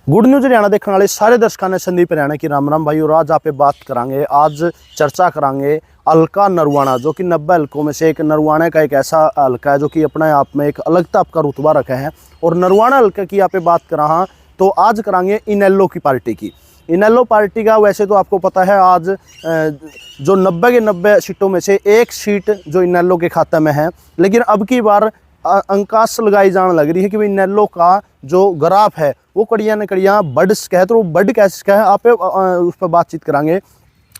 Good news Haryana देखने वाले सारे दर्शकों ने संदीप हरियाणा की राम राम भाई। और आज आप बात करांगे, आज चर्चा करांगे हल्का नरवाना, जो कि 90 हल्कों में से एक नरवाना का एक ऐसा हल्का है जो कि अपने आप में एक अलग टाइप का रुतबा रखा है। और नरवाना हल्के की यहाँ पे बात करा तो आज करांगे इनेलो की पार्टी की। इनेलो पार्टी का वैसे तो आपको पता है आज जो 90 के 90 सीटों में से एक सीट जो इनेलो के खाते में है, लेकिन अब की बार अंकाश लगाई जाने लग रही है कि भाई इनेलो का जो ग्राफ है वो कड़ियाँ न कड़ियाँ बढ़ सके। तो वो बढ़ कैसे सके आप उस पर बातचीत करांगे।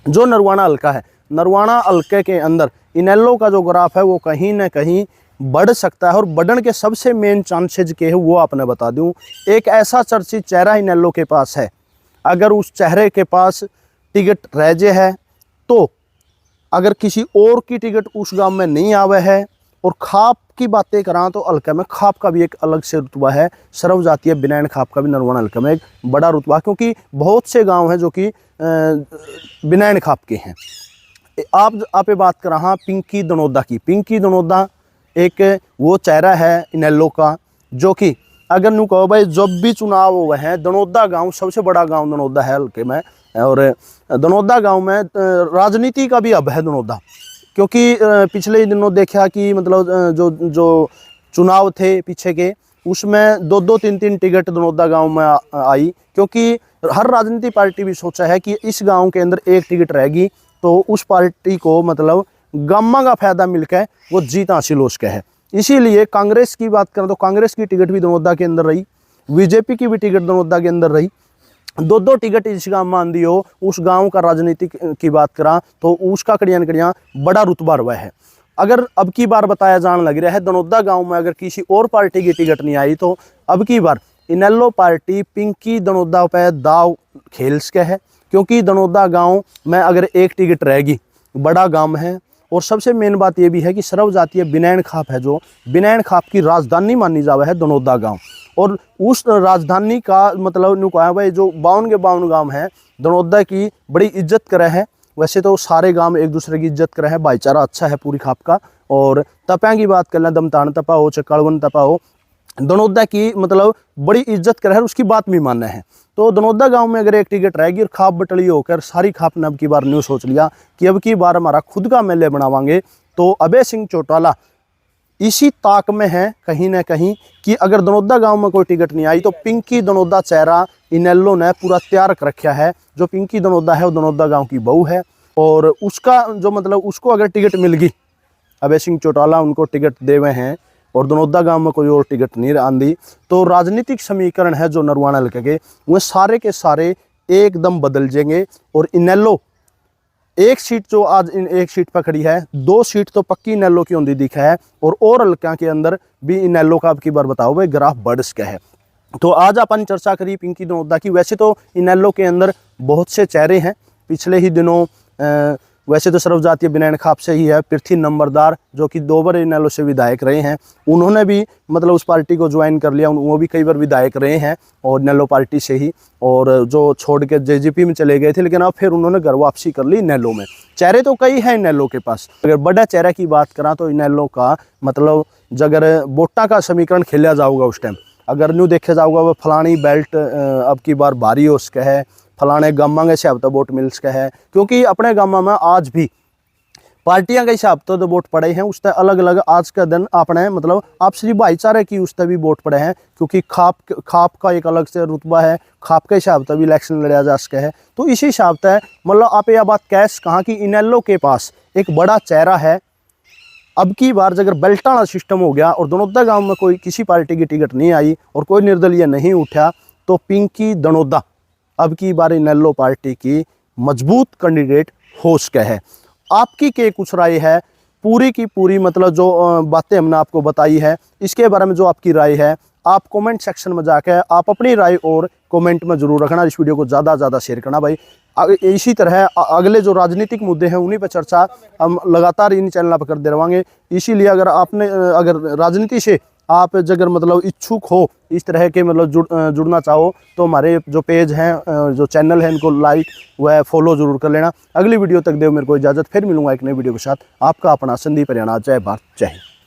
जो नरवाना हल्का है, नरवाना हल्के के अंदर इनेलो का जो ग्राफ है वो कहीं ना कहीं बढ़ सकता है। और बढ़ने के सबसे मेन चांसेज के है वो आपने बता दूं। एक ऐसा चर्चित चेहरा इनेलो के पास है, अगर उस चेहरे के पास टिकट रह जे है तो अगर किसी और की टिकट उस गांव में नहीं आवे है। और खाप की बातें करा तो हल्के में खाप का भी एक अलग से रुतबा है, सर्व जातीय बिनैन खाप का भी नरवाना हल्के में एक बड़ा रुतबा, क्योंकि बहुत से गांव हैं जो कि बिनैन खाप के हैं। आप बात कर रहा पिंकी दनोदा की। पिंकी दनोदा एक वो चेहरा है इनेलो का जो कि अगर नू कहो भाई जब भी चुनाव हुए हैं, दनोदा गांव सबसे बड़ा गांव दनोदा है हल्के में। और दनोदा गांव में राजनीति का भी अब है दनोदा, क्योंकि पिछले दिनों देखा कि मतलब जो चुनाव थे पीछे के, उसमें दो तीन टिकट दनोदा गांव में आई। क्योंकि हर राजनीतिक पार्टी भी सोचा है कि इस गांव के अंदर एक टिकट रहेगी तो उस पार्टी को मतलब गम्मा का फायदा मिलकर वो जीत हासिल हो सके है। इसीलिए कांग्रेस की बात करें तो कांग्रेस की टिकट भी दनोदा के अंदर रही, बीजेपी की भी टिकट दनोदा के अंदर रही। दो टिकट इस गांव में आंदी हो। उस गांव का राजनीतिक की बात करा तो उसका कड़ियाँ बड़ा रुतबा रहा है। अगर अब की बार बताया जाने लग रहा है दनोदा गांव में अगर किसी और पार्टी की टिकट नहीं आई तो अब की बार इनेलो पार्टी पिंकी दनोदा पे दाव खेल सके है। क्योंकि दनोदा गांव में अगर एक टिकट रहेगी, बड़ा गांव है। और सबसे मेन बात यह भी है कि सर्व जातीय बिनैन खाप है, जो बिनैन खाप की राजधानी मानी जावे है दनोदा गांव। और उस राजधानी का मतलब नु कहा भाई जो 52 के 52 गांव हैं दनोदा की बड़ी इज्जत करे है। वैसे तो सारे गांव एक दूसरे की इज्जत करे है, भाईचारा अच्छा है पूरी खाप का। और तपा की बात कर लें, दमतान तपा हो चकड़वन तपा हो, दनोदा की मतलब बड़ी इज्जत करे है, उसकी बात भी मानना है। तो दनोदा गांव में अगर एक टिकट रहेगी और खाप बटली होकर सारी खाप ने अब की बार न्यू सोच लिया कि अब की बार हमारा खुद का मेले बनावांगे, तो अभय सिंह चौटाला इसी ताक में है कहीं ना कहीं कि अगर दनोदा गांव में कोई टिकट नहीं आई तो पिंकी दनोदा चेहरा इनेलो ने पूरा तैयार कर रखा है। जो पिंकी दनोदा है वो दनोदा गांव की बहू है, और उसका जो मतलब उसको अगर टिकट मिल गई, अभय सिंह चौटाला उनको टिकट देवे हैं और दनोदा गांव में कोई और टिकट नहीं आंदी, तो राजनीतिक समीकरण है जो नरवाना हल्के के वो सारे के सारे एकदम बदल जाएंगे। और इनेलो एक सीट जो आज एक सीट पर खड़ी है, 2 सीट तो पक्की इनेलो की होंगी दिखा है। और हल्का के अंदर भी इनेलो का अब की बार बताओ भाई ग्राफ बढ़ सके है। तो आज अपन चर्चा करी पिंकी दनोदा की। वैसे तो इनेलो के अंदर बहुत से चेहरे हैं। पिछले ही दिनों वैसे तो सर्व जातीय बिनैन खाप से ही है पृथ्वी नंबरदार, जो कि 2 बार इनेलो से विधायक रहे हैं। उन्होंने भी मतलब उस पार्टी को ज्वाइन कर लिया, वो भी कई बार विधायक रहे हैं और इनेलो पार्टी से ही। और जो छोड़ के जेजेपी में चले गए थे, लेकिन अब फिर उन्होंने घर वापसी कर ली इनेलो में। चेहरे तो कई हैं इनेलो के पास। अगर बड़ा चेहरा की बात करा तो इनेलो का मतलब अगर वोटा का समीकरण खेला जाऊगा उस टाइम, अगर न्यू देखे जाऊगा वो फलानी बेल्ट अब की बार भारी हो सके है, फलाने गामा के हिसाब तो वोट मिल सके है। क्योंकि अपने गामा में आज भी पार्टियां के हिसाब तो वोट पड़े हैं, उससे अलग अलग आज का दिन अपने मतलब आपसी भाईचारे की उससे भी वोट पड़े हैं। क्योंकि खाप का एक अलग से रुतबा है, खाप के हिसाब से भी इलेक्शन लड़ा जा सके है। तो इसी हिसाब से मतलब आप यह बात कैस कहा कि इनेलो के पास एक बड़ा चेहरा है। अब की बार अगर बेल्टाना सिस्टम हो गया और दनोदा गांव में कोई किसी पार्टी की टिकट नहीं आई और कोई निर्दलीय नहीं उठा, तो पिंकी दनोदा अब की बार इनेलो पार्टी की मजबूत कैंडिडेट हो सके है। आपकी क्या कुछ राय है पूरी की पूरी, मतलब जो बातें हमने आपको बताई है इसके बारे में जो आपकी राय है आप कमेंट सेक्शन में जाकर आप अपनी राय और कमेंट में जरूर रखना। इस वीडियो को ज़्यादा शेयर करना भाई। इसी तरह अगले जो राजनीतिक मुद्दे हैं उन्हीं पर चर्चा हम लगातार इन चैनल पर करते रहेंगे। इसीलिए अगर आपने अगर राजनीति से आप अगर मतलब इच्छुक हो, इस तरह के मतलब जुड़ना चाहो, तो हमारे जो पेज हैं जो चैनल है इनको लाइक व फॉलो जरूर कर लेना। अगली वीडियो तक दे मेरे को इजाज़त, फिर मिलूंगा एक नई वीडियो के साथ। आपका अपना संदीप हरियाणा। जय भारत, जय हिंद।